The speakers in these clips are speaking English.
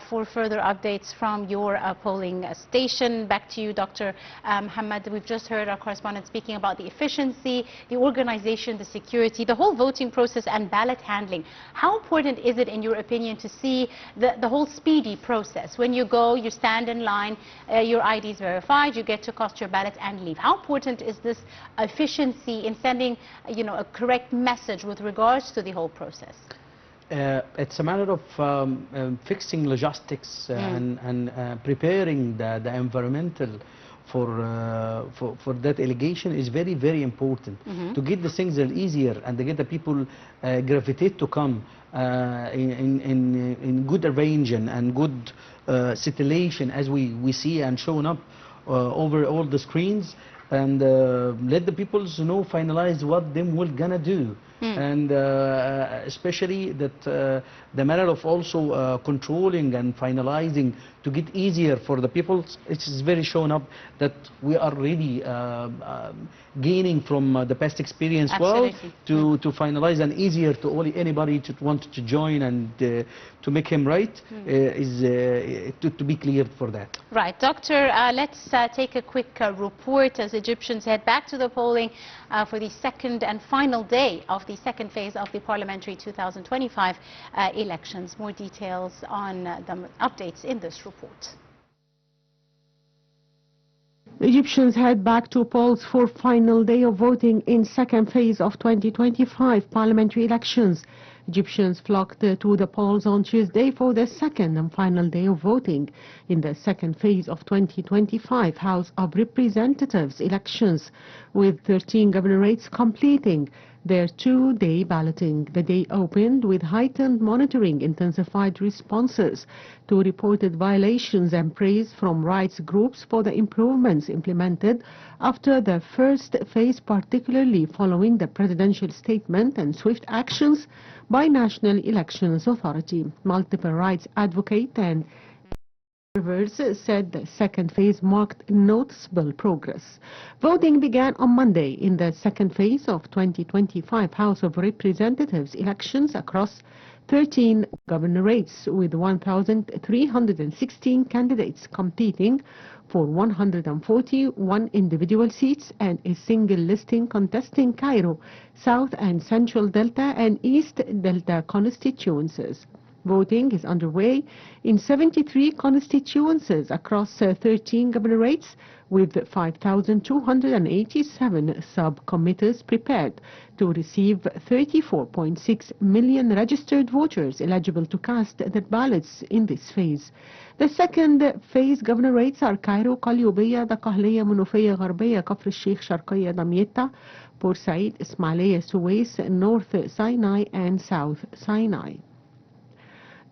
for further updates from your polling station. Back to you, Dr. Mohamed. We've just heard our correspondent speaking about the efficiency, the organization, the security, the whole voting process and ballot handling. How important is it, in your opinion, to see the whole speedy process? When you go, you stand in line, your ID is verified, you get to cast your ballot and leave. How important is this efficiency in sending, a correct message with regards to the whole process? It's a matter of fixing logistics and preparing the environmental for that allegation is very, very important to get the things easier and to get the people gravitate to come in good arrangement and good situation as we see and showing up over all the screens, and let the people finalize what them will gonna do. And especially that the matter of also controlling and finalizing to get easier for the people. It's very shown up that we are really gaining from the past experience. Absolutely. Well to finalize and easier to anybody to want to join and to make him right is to be cleared for that. Right, Doctor, let's take a quick report as Egyptians head back to the polling for the second and final day of the second phase of the parliamentary 2025 elections. More details on the updates in this report. Egyptians head back to polls for final day of voting in second phase of 2025 parliamentary elections. Egyptians flocked to the polls on Tuesday for the second and final day of voting in the second phase of 2025 House of Representatives elections, with 13 governorates completing their two-day balloting. The day opened with heightened monitoring, intensified responses to reported violations, and praise from rights groups for the improvements implemented after the first phase, particularly following the presidential statement and swift actions by National Elections Authority. Multiple rights advocate and observers said the second phase marked noticeable progress. Voting began on Monday in the second phase of 2025 House of Representatives elections across 13 governorates, with 1,316 candidates competing for 141 individual seats and a single listing contesting Cairo, South and Central Delta and East Delta constituencies. Voting is underway in 73 constituencies across 13 governorates, with 5,287 sub-committees prepared to receive 34.6 million registered voters eligible to cast their ballots in this phase. The second phase governorates are Cairo, Qalyubiyya, Daqqahliya, Munufiyya, Gharbiyya, Kafr al-Sheikh, Sharqiyya, Damietta, Port Said, Ismailiyya, Suwais, North Sinai and South Sinai.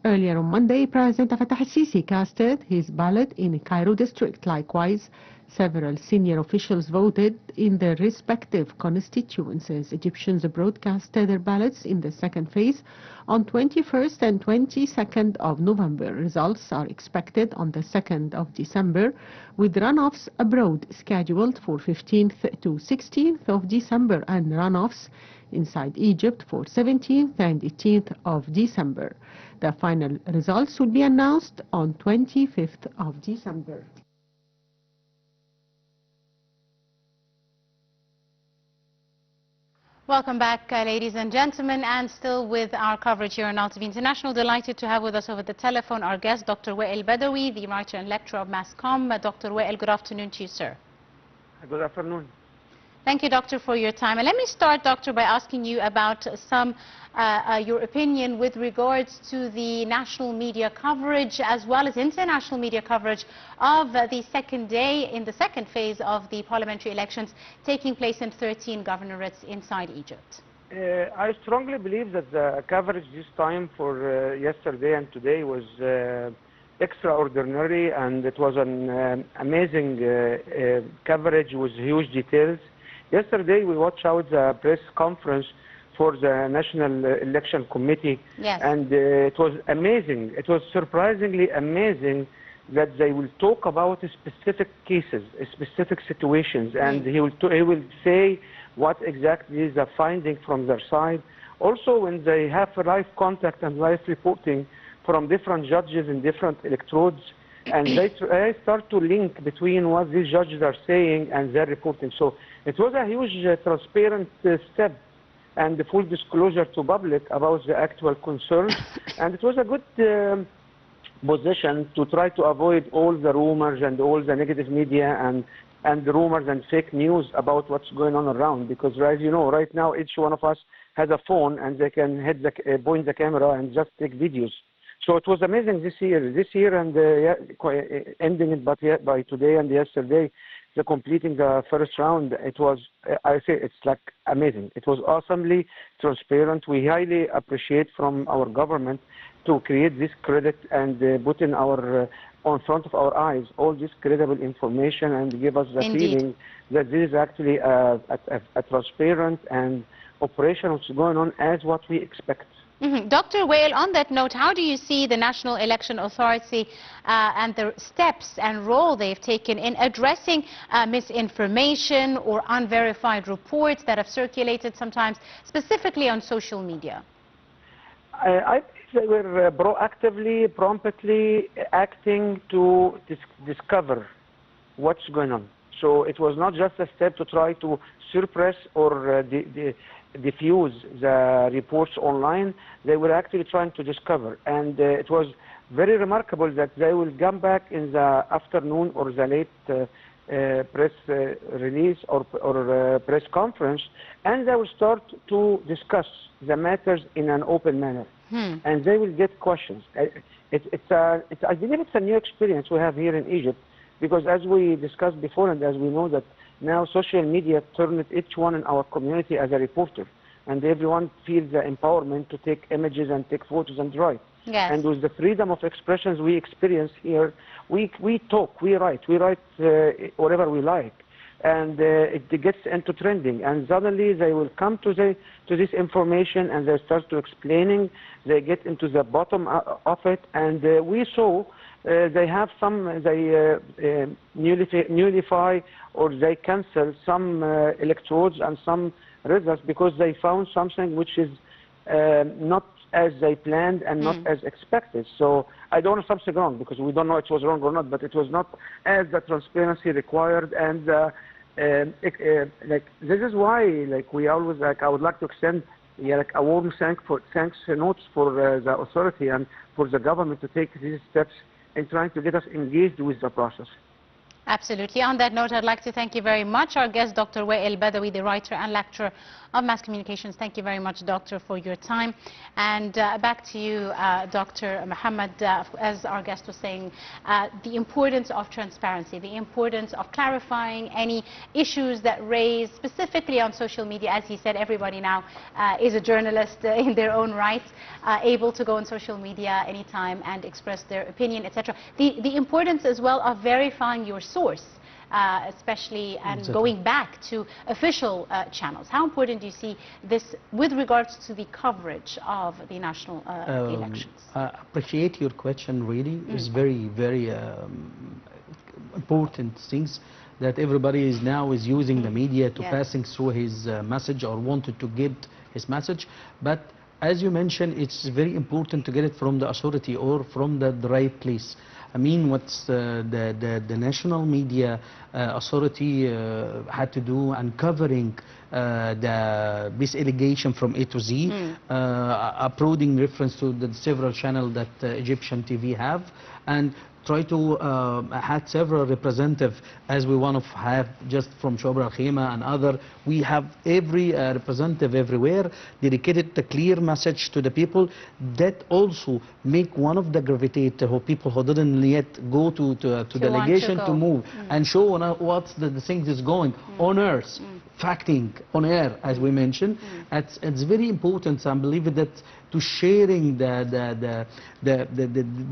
Earlier on Monday, President Fattah al-Sisi casted his ballot in Cairo district. Likewise, several senior officials voted in their respective constituencies. Egyptians broadcasted their ballots in the second phase on 21st and 22nd of November. Results are expected on the 2nd of December, with runoffs abroad scheduled for 15th to 16th of December and runoffs inside Egypt for 17th and 18th of December. The final results will be announced on 25th of December. Welcome back, ladies and gentlemen, and still with our coverage here on Nile TV International. Delighted to have with us over the telephone our guest, Dr. Wael Badawi, the writer and lecturer of Mass Comm. Dr. Wael, good afternoon to you, sir. Good afternoon. Thank you, Doctor, for your time. And let me start, Doctor, by asking you about your opinion with regards to the national media coverage as well as international media coverage of the second day in the second phase of the parliamentary elections taking place in 13 governorates inside Egypt. I strongly believe that the coverage this time for yesterday and today was extraordinary, and it was an amazing coverage with huge details. Yesterday we watched out the press conference for the National Election Committee, yes, and it was amazing. It was surprisingly amazing that they will talk about specific cases, specific situations, and he will say what exactly is the finding from their side. Also, when they have live contact and live reporting from different judges in different electrodes, and they start to link between what these judges are saying and their reporting. So it was a huge transparent step and the full disclosure to public about the actual concerns, and it was a good position to try to avoid all the rumors and all the negative media and the rumors and fake news about what's going on around, because as you know, right now each one of us has a phone and they can point the camera and just take videos. So it was amazing this year and ending it by today and yesterday, completing the first round. It was, I say, it's like amazing. It was awesomely transparent. We highly appreciate from our government to create this credit and put in our on front of our eyes all this credible information and give us the feeling that this is actually a transparent and operation which is going on as what we expect. Dr. Wael, on that note, how do you see the National Election Authority and the steps and role they've taken in addressing misinformation or unverified reports that have circulated sometimes, specifically on social media? I think they were proactively, promptly acting to discover what's going on. So it was not just a step to try to suppress or diffuse the reports online. They were actually trying to discover, and it was very remarkable that they will come back in the afternoon or the late press release or press conference, and they will start to discuss the matters in an open manner, and they will get questions. I believe it's a new experience we have here in Egypt, because as we discussed before and as we know that now social media turned each one in our community as a reporter, and everyone feels the empowerment to take images and take photos and write. Yes. And with the freedom of expressions we experience here, we talk, we write whatever we like, and it gets into trending. And suddenly they will come to this information and they start to explaining. They get into the bottom of it, and we saw. They have they nullify or they cancel some electrodes and some results because they found something which is not as they planned and not as expected. So I don't know something wrong, because we don't know it was wrong or not, but it was not as the transparency required. And this is why we always I would like to extend a warm thanks notes for the authority and for the government to take these steps in trying to get us engaged with the process. Absolutely. On that note, I'd like to thank you very much. Our guest, Dr. Wael Badawi, the writer and lecturer of mass communications. Thank you very much, Doctor, for your time. And back to you, Dr. Mohamed, as our guest was saying, the importance of transparency, the importance of clarifying any issues that raise specifically on social media. As he said, everybody now is a journalist in their own right, able to go on social media anytime and express their opinion, etc. The importance as well of verifying your source, especially and going back to official channels. How important do you see this with regards to the coverage of the national elections? I appreciate your question, really. It's very, very important things that everybody is now using the media to passing through his message or wanted to get his message. But as you mentioned, it's very important to get it from the authority or from the right place. I mean, what's the national media authority had to do uncovering this allegation from A to Z, uploading reference to the several channels that Egyptian TV have, and try to had several representatives, as we want to have just from Shobra Al-Khema and other. We have every representative everywhere dedicated a clear message to the people that also make one of the gravitate who people who didn't yet go to the delegation to move and show what's the things is going on earth, facting on air, as we mentioned. It's very important. I believe that to sharing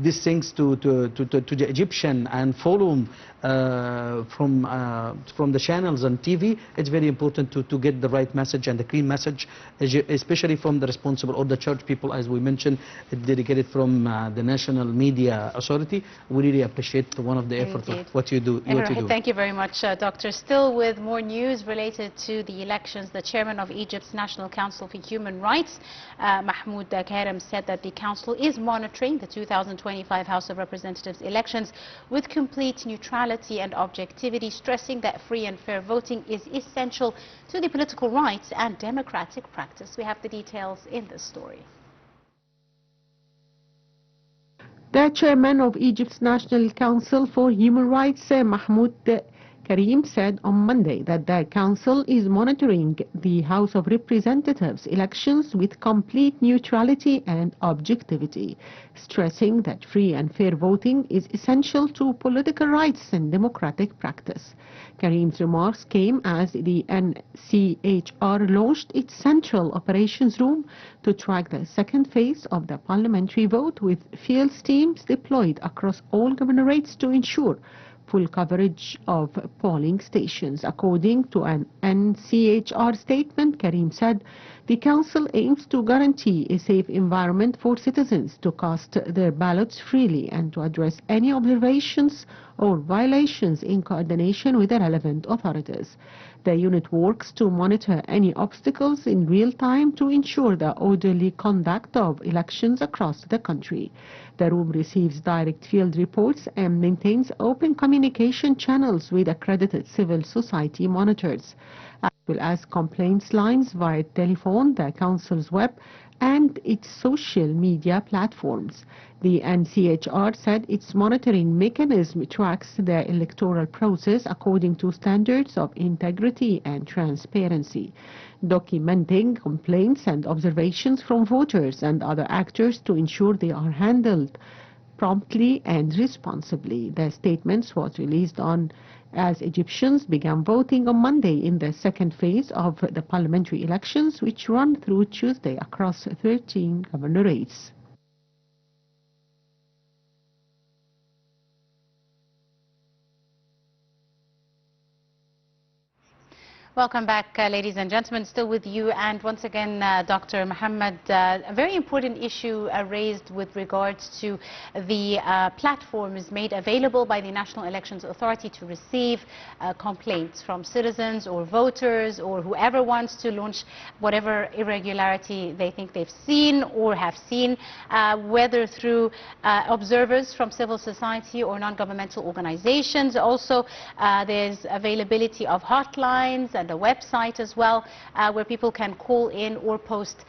these things to the Egyptian and follow from the channels and TV, it's very important to get the right message and the clean message, especially from the responsible or the church people, as we mentioned, dedicated from the National Media Authority. We really appreciate one of the efforts of what you do. Thank you very much, Doctor. Still with more news related to the elections, the chairman of Egypt's National Council for Human Rights, Mahmoud Karim said that the council is monitoring the 2025 House of Representatives elections with complete neutrality and objectivity, stressing that free and fair voting is essential to the political rights and democratic practice. We have the details in this story. The chairman of Egypt's National Council for Human Rights, Mahmoud Karim, said on Monday that the council is monitoring the House of Representatives elections with complete neutrality and objectivity, stressing that free and fair voting is essential to political rights and democratic practice. Karim's remarks came as the NCHR launched its Central Operations Room to track the second phase of the parliamentary vote, with field teams deployed across all governorates to ensure full coverage of polling stations. According to an NCHR statement, Karim said the council aims to guarantee a safe environment for citizens to cast their ballots freely and to address any observations or violations in coordination with the relevant authorities. The unit works to monitor any obstacles in real time to ensure the orderly conduct of elections across the country. The room receives direct field reports and maintains open communication channels with accredited civil society monitors, as well as complaints lines via telephone, the council's web, and its social media platforms. The NCHR said its monitoring mechanism tracks the electoral process according to standards of integrity and transparency, documenting complaints and observations from voters and other actors to ensure they are handled promptly and responsibly. The statement was released on as Egyptians began voting on Monday in the second phase of the parliamentary elections, which run through Tuesday across 13 governorates. Welcome back, ladies and gentlemen. Still with you, and once again, Dr. Mohamed, a very important issue raised with regards to the platforms made available by the National Elections Authority to receive complaints from citizens or voters or whoever wants to launch whatever irregularity they think they've seen or have seen, whether through observers from civil society or non-governmental organizations. Also, there's availability of hotlines and a website as well, where people can call in or post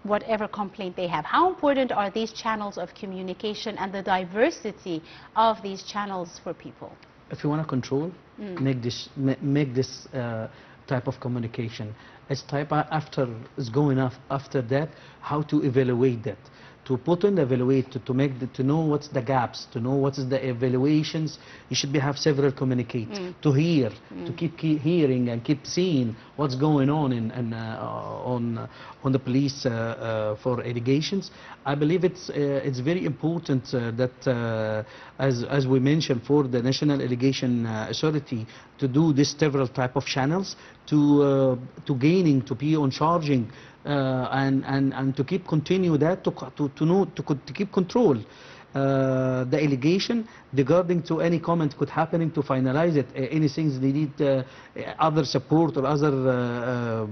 whatever complaint they have. How important are these channels of communication and the diversity of these channels for people? If you want to control, make this type of communication. It's type after is going off after that, how to evaluate that. To put in the evaluate, to know what's the gaps, to know what is the evaluations. You should have several communicate, to hear, to keep hearing and keep seeing what's going on on the police for allegations. I believe it's very important that as we mentioned, for the National Allegation Authority to do this several type of channels to gaining, to be on charging. And to keep continue that to keep control the allegation regarding to any comment could happening to finalize it. Anything they need other support or other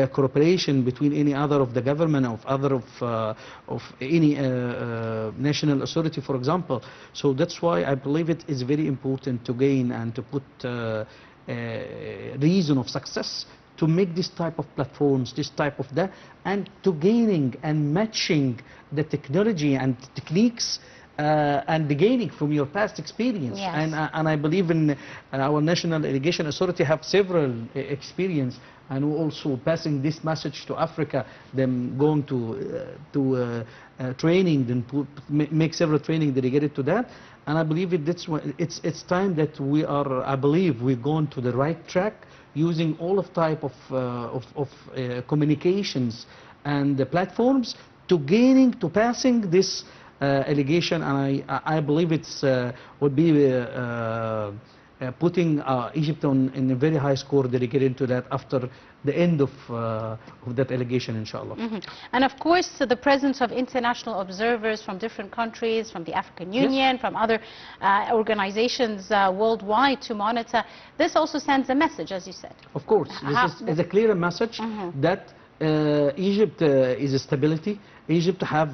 cooperation between any other of the government of any national authority, for example. So that's why I believe it is very important to gain and to put reason of success to make this type of platforms, this type of that, and to gaining and matching the technology and techniques and the gaining from your past experience. Yes. And I believe in our National Allegation Authority have several experience, and also passing this message to Africa, them going to training, then to make several training dedicated to that. And I believe it's time that we are, I believe we're going to the right track, using all of type of communications and the platforms to passing this allegation. And I believe it's would be putting Egypt in a very high score dedicated to that after the end of that allegation, inshallah. And of course, the presence of international observers from different countries, from the African Union, from other organizations worldwide to monitor, this also sends a message, as you said. Of course, this is a clear message that Egypt is a stability, Egypt have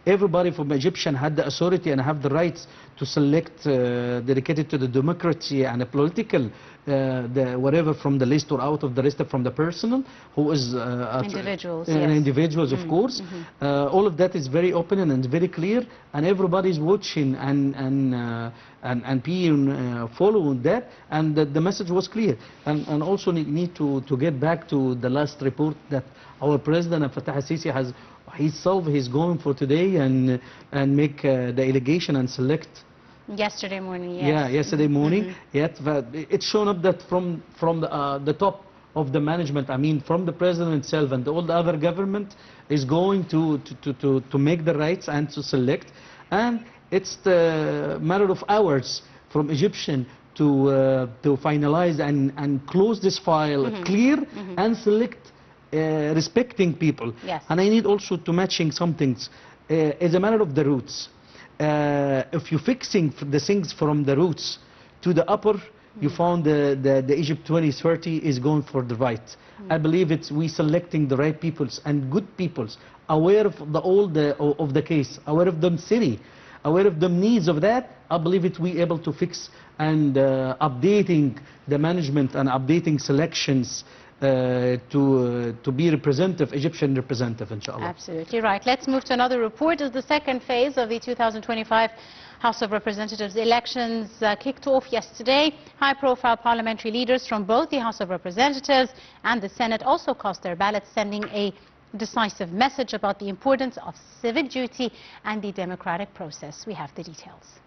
everybody from Egyptian had the authority and have the rights to select dedicated to the democracy and a political whatever from the list or out of the list from the personal who is individuals, individuals of course. All of that is very open and very clear, and everybody is watching and being following that, and the message was clear. And also need to get back to the last report that our president Fattah al-Sisi has he's going for today and make the allegation and select. Yesterday morning, yes. Yeah, yesterday morning. Yet it's shown up that from the top of the management, I mean from the president itself and all the other government is going to make the rights and to select, and it's the matter of hours from Egyptian to finalize and close this file clear and select respecting people. Yes. And I need also to matching some things. It's a matter of the roots. If you're fixing the things from the roots to the upper, you found the Egypt 2030 is going for the right. I believe we selecting the right peoples and good peoples, aware of the case, aware of the city, aware of the needs of that. I believe we able to fix and updating the management and updating selections to be representative, Egyptian representative, inshallah. Absolutely right. Let's move to another report. As the second phase of the 2025 House of Representatives elections kicked off yesterday, high-profile parliamentary leaders from both the House of Representatives and the Senate also cast their ballots, sending a decisive message about the importance of civic duty and the democratic process. We have the details.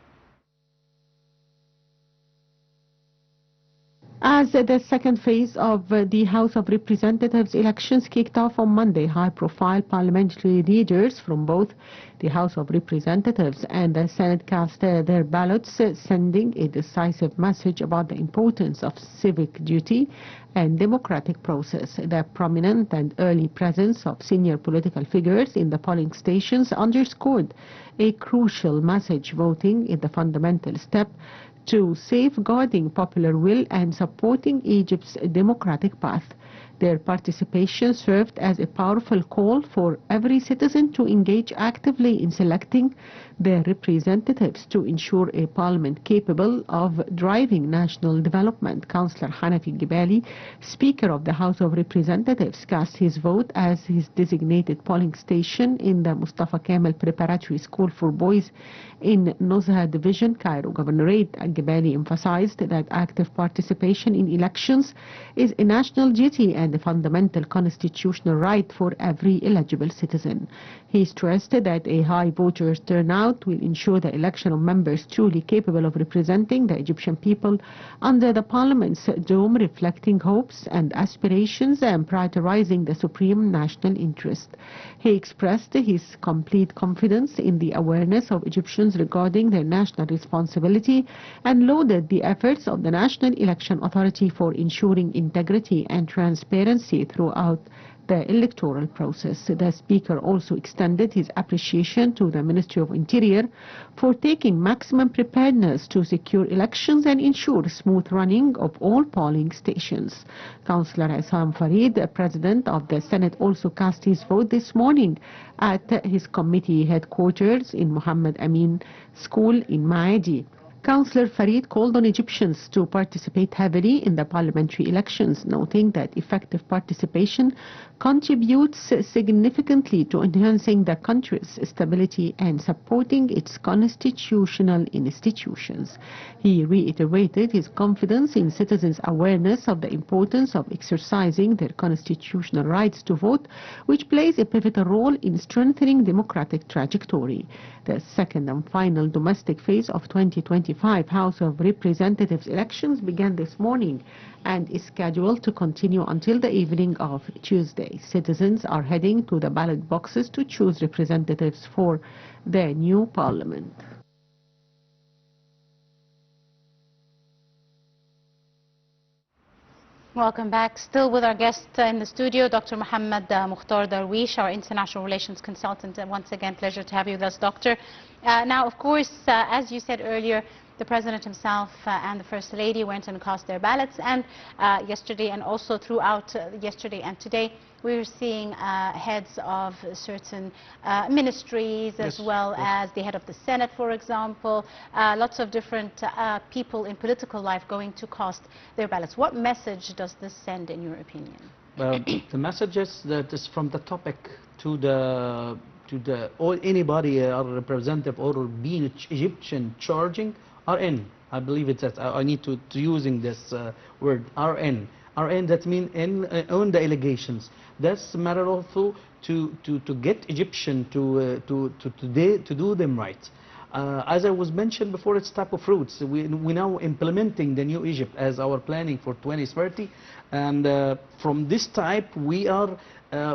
As the second phase of the House of Representatives elections kicked off on Monday, high-profile parliamentary leaders from both the House of Representatives and the Senate cast their ballots, sending a decisive message about the importance of civic duty and democratic process. The prominent and early presence of senior political figures in the polling stations underscored a crucial message: voting is the fundamental step to safeguarding popular will and supporting Egypt's democratic path. Their participation served as a powerful call for every citizen to engage actively in selecting their representatives to ensure a parliament capable of driving national development. Councillor Hanafi Gibali, Speaker of the House of Representatives, cast his vote as his designated polling station in the Mustafa Kemal Preparatory School for Boys in Nozha Division, Cairo Governorate. Gibali emphasized that active participation in elections is a national duty and a fundamental constitutional right for every eligible citizen. He stressed that a high voters turnout will ensure the election of members truly capable of representing the Egyptian people under the parliament's dome, reflecting hopes and aspirations and prioritizing the supreme national interest. He expressed his complete confidence in the awareness of Egyptians regarding their national responsibility and lauded the efforts of the National Election Authority for ensuring integrity and transparency throughout the electoral process. The Speaker also extended his appreciation to the Ministry of Interior for taking maximum preparedness to secure elections and ensure smooth running of all polling stations. Councillor Issam Farid, President of the Senate, also cast his vote this morning at his committee headquarters in Mohamed Amin School in Maadi. Councillor Farid called on Egyptians to participate heavily in the parliamentary elections, noting that effective participation contributes significantly to enhancing the country's stability and supporting its constitutional institutions. He reiterated his confidence in citizens' awareness of the importance of exercising their constitutional rights to vote, which plays a pivotal role in strengthening democratic trajectory. The second and final domestic phase of 2025 House of Representatives elections began this morning and is scheduled to continue until the evening of Tuesday. Citizens are heading to the ballot boxes to choose representatives for their new parliament. Welcome back. Still with our guest in the studio, Dr. Mohamed Mokhtar Darwish, our international relations consultant. And once again, pleasure to have you with us, Doctor. Now, of course, as you said earlier, The President himself and the First Lady went and cast their ballots, and yesterday and also throughout yesterday and today we're seeing heads of certain ministries, as well as the head of the Senate, for example, lots of different people in political life going to cast their ballots. What message does this send, in your opinion? The message is that is from the topic to the or anybody or representative or being Egyptian charging RN. I believe it's that I need to using this word RN. RN, that means on the allegations. That's a matter also to get Egyptian to do them right. As I was mentioned before, it's type of fruits. We now implementing the new Egypt as our planning for 2030, and from this type we are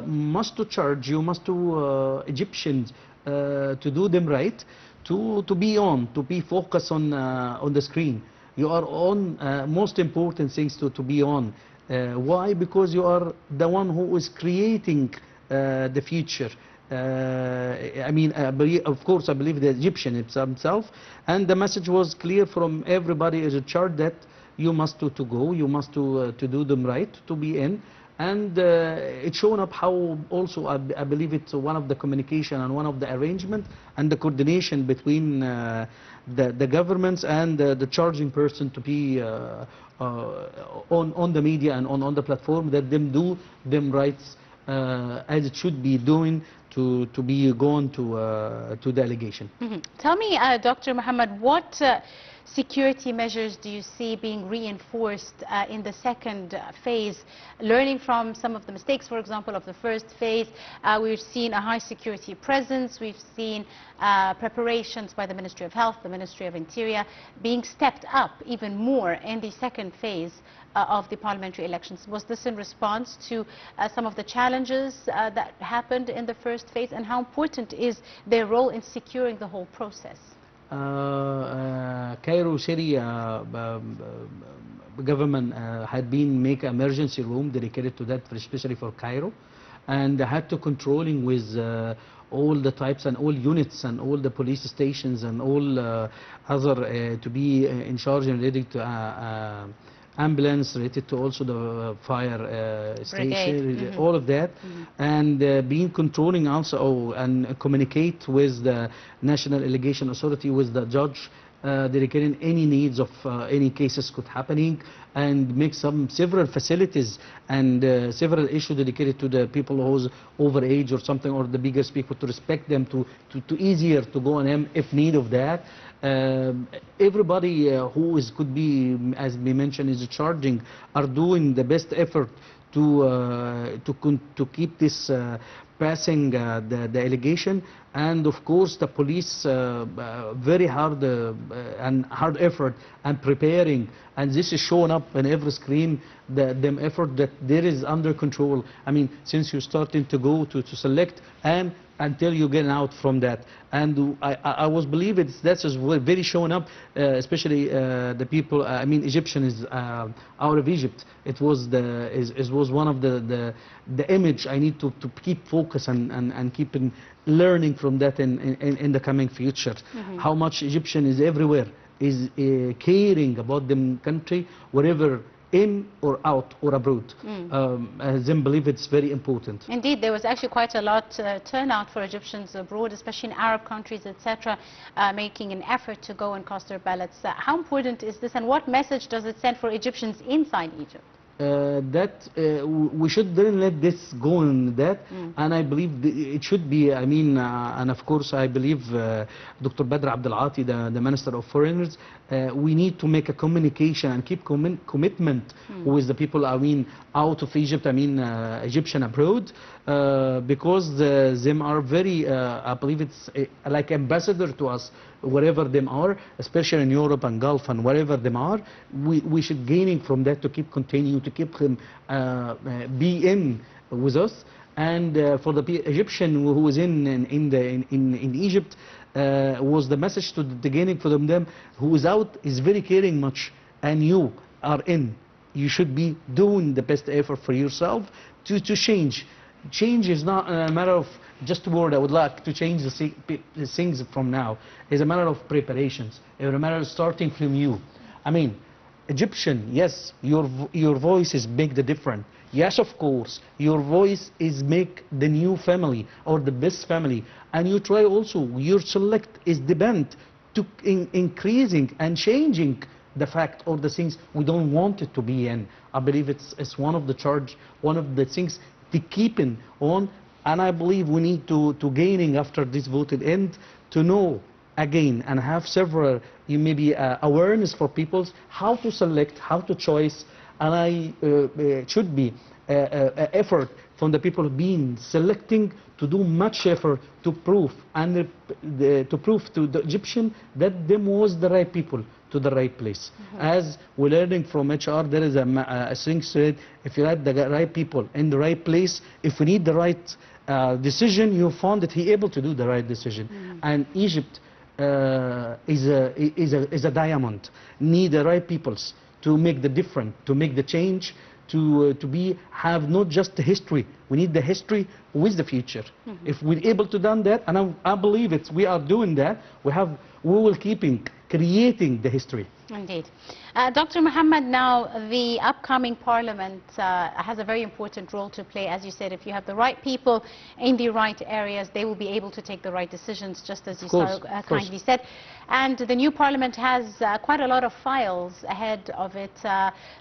must to charge you, must to Egyptians to do them right, to be focused on the screen. You are on most important things to be on. Why? Because you are the one who is creating the future. I mean, of course, I believe the Egyptian himself, and the message was clear from everybody is in charge that you must to go, you must to do them right, to be in, and it's shown up how also I believe it's one of the communication and one of the arrangement and the coordination between the governments and the charging person to be on the media and on the platform, that them do them rights as it should be doing to be gone to the allegation. Tell me, Dr. Mohamed, what security measures do you see being reinforced in the second phase, learning from some of the mistakes, for example, of the first phase? We've seen a high security presence, we've seen preparations by the Ministry of Health, the Ministry of Interior, being stepped up even more in the second phase of the parliamentary elections. Was this in response to some of the challenges that happened in the first phase, and how important is their role in securing the whole process? Cairo City government had been make an emergency room dedicated to that, especially for Cairo, and had to controlling with all the types and all units and all the police stations and all other to be in charge and ready to ambulance, related to also the fire station, all of that, and being controlling also and communicate with the National Allegation Authority, with the judge, dedicating any needs of any cases could happening, and make several facilities and several issues dedicated to the people who's over age or something, or the biggest people, to respect them, to easier to go on them if need of that. Everybody who could be, as we mentioned, is charging, are doing the best effort to keep this passing the allegation, and of course the police very hard and hard effort and preparing, and this is showing up in every screen, them effort that there is under control. I mean, since you're starting to go to select and until you get out from that, and I was believe that's very showing up, especially the people. I mean, Egyptian is out of Egypt. It was was one of the image I need to keep focus and keep learning from that in the coming future. How much Egyptian is everywhere, is caring about them country, wherever in or out or abroad. As I believe it's very important. Indeed, there was actually quite a lot turnout for Egyptians abroad, especially in Arab countries, etc., making an effort to go and cast their ballots. How important is this, and what message does it send for Egyptians inside Egypt? That we shouldn't let this go on that, and I believe it should be, I mean, and of course I believe Dr. Badr Abdel Ati, the Minister of Foreigners, we need to make a communication and keep commitment with the people, I mean, out of Egypt, I mean Egyptian abroad, because them are very, I believe it's like ambassador to us, wherever them are, especially in Europe and Gulf and wherever them are. We should gaining from that to keep continue to keep them be in with us, and for the Egyptian who was in Egypt, was the message to the gaining for them who is out is very caring much, and you are in. You should be doing the best effort for yourself to change. Change is not a matter of just a word I would like to change the things from now. It's a matter of preparations. It's a matter of starting from you. I mean, Egyptian, yes, your voice is make the difference. Yes, of course, your voice is make the new family or the best family, and you try also your select is depend to increasing and changing the fact or the things we don't want it to be in. I believe it's one of the charge, one of the things to keep in on, and I believe we need to gaining after this voted end to know again and have several maybe awareness for people how to select, how to choice, and should be effort from the people being selecting to do much effort to prove and to prove to the Egyptian that them was the right people to the right place. As we're learning from HR, there is a thing said, if you have the right people in the right place, if we need the right decision, you found that he able to do the right decision. And Egypt is a diamond, need the right peoples to make the difference, to make the change, to have not just the history. We need the history with the future. If we're able to do that, and I believe we are doing that, we will keeping creating the history. Indeed. Dr. Mohamed, now the upcoming parliament has a very important role to play. As you said, if you have the right people in the right areas, they will be able to take the right decisions, just as you so kindly said. And the new parliament has quite a lot of files ahead of it,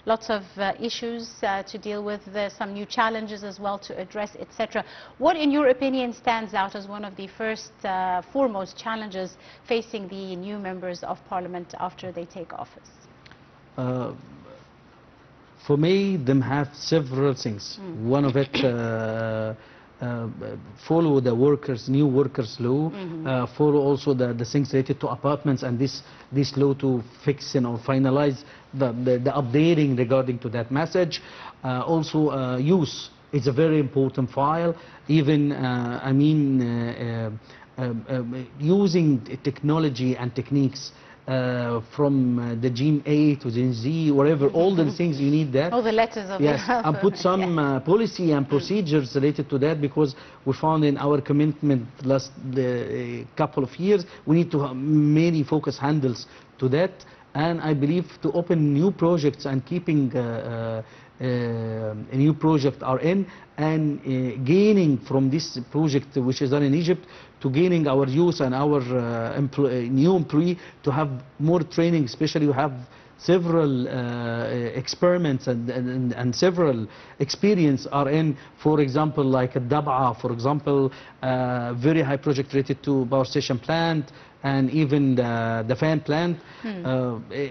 lots of issues to deal with, some new challenges as well to address, etc. What, in your opinion, stands out as one of the first, foremost challenges facing the new members of parliament after they take office? For me, them have several things. One of it, follow the new workers law, follow also the things related to apartments and this law to fix or finalize the updating regarding to that message. Also use, it's a very important file. Even I mean using technology and techniques from the Gen A to Gen Z, whatever, all the things you need that. All the letters of yes, and put some policy and procedures related to that, because we found in our commitment last couple of years, we need to mainly focus handles to that. And I believe to open new projects and keeping a new project are in, and gaining from this project which is done in Egypt, to gaining our youth and our new employee to have more training, especially we have several experiments and several experience are in, for example, like a Dab'a, for example, very high project related to power station plant, and even the fan plant.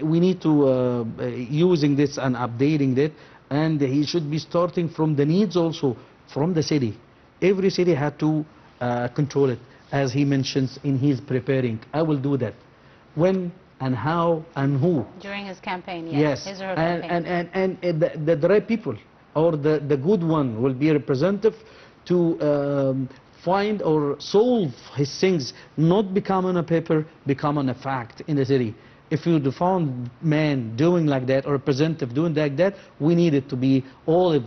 We need to using this and updating that, and he should be starting from the needs also from the city. Every city had to control it, as he mentions in his preparing. I will do that. When and how and who. During his campaign, yes. His or her campaign. And the right people, or the good one, will be representative to find or solve his things, not become on a paper, become on a fact in the city. If you found man doing like that, or representative doing like that, we need it to be all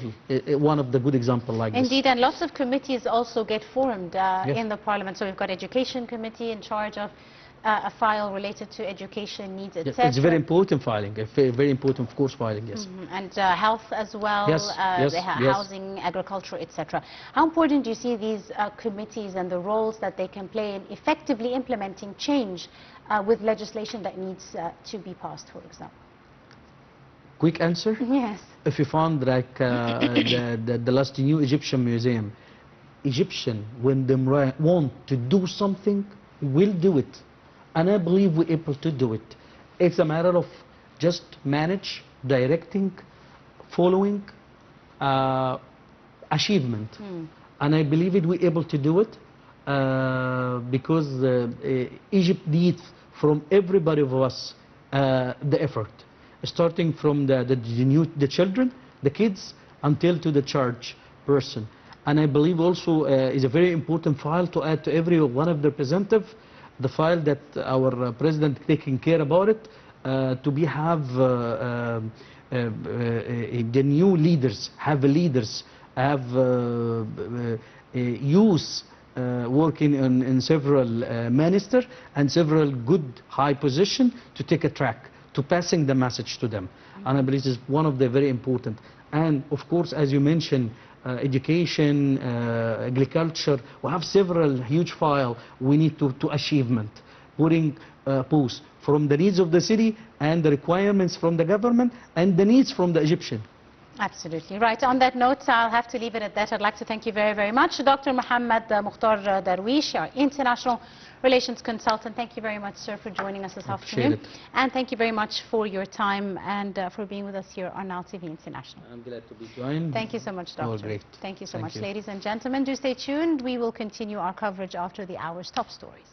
one of the good examples like this. Indeed, and lots of committees also get formed in the parliament. So we've got education committee in charge of a file related to education needs, etc. Yes, it's very important filing, very important, of course, filing, yes. And health as well, housing, agriculture, etc. How important do you see these committees and the roles that they can play in effectively implementing change with legislation that needs to be passed, for example? Quick answer? Yes. If you found like the last new Egyptian museum, Egyptian, when they want to do something, will do it. And I believe we're able to do it. It's a matter of just manage, directing, following, achievement. And I believe we're able to do it because Egypt needs from everybody of us the effort, starting from the children, the kids, until to the church person. And I believe also is a very important file to add to every one of the representatives, the file that our president taking care about it, to be have the new leaders, have leaders, have use working in several ministers and several good high position to take a track to passing the message to them. And I believe this is one of the very important. And of course, as you mentioned, education, agriculture, we have several huge file we need to achievement, putting posts from the needs of the city and the requirements from the government and the needs from the Egyptian. Absolutely. Right. On that note, I'll have to leave it at that. I'd like to thank you very, very much. Dr. Mohamed Mokhtar Darwish, our international relations consultant. Thank you very much, sir, for joining us this afternoon. And thank you very much for your time and for being with us here on Nile TV International. I'm glad to be joined. Thank you so much, Doctor. Oh, great. Thank you so Thank much. you. Ladies and gentlemen, do stay tuned. We will continue our coverage after the hour's top stories.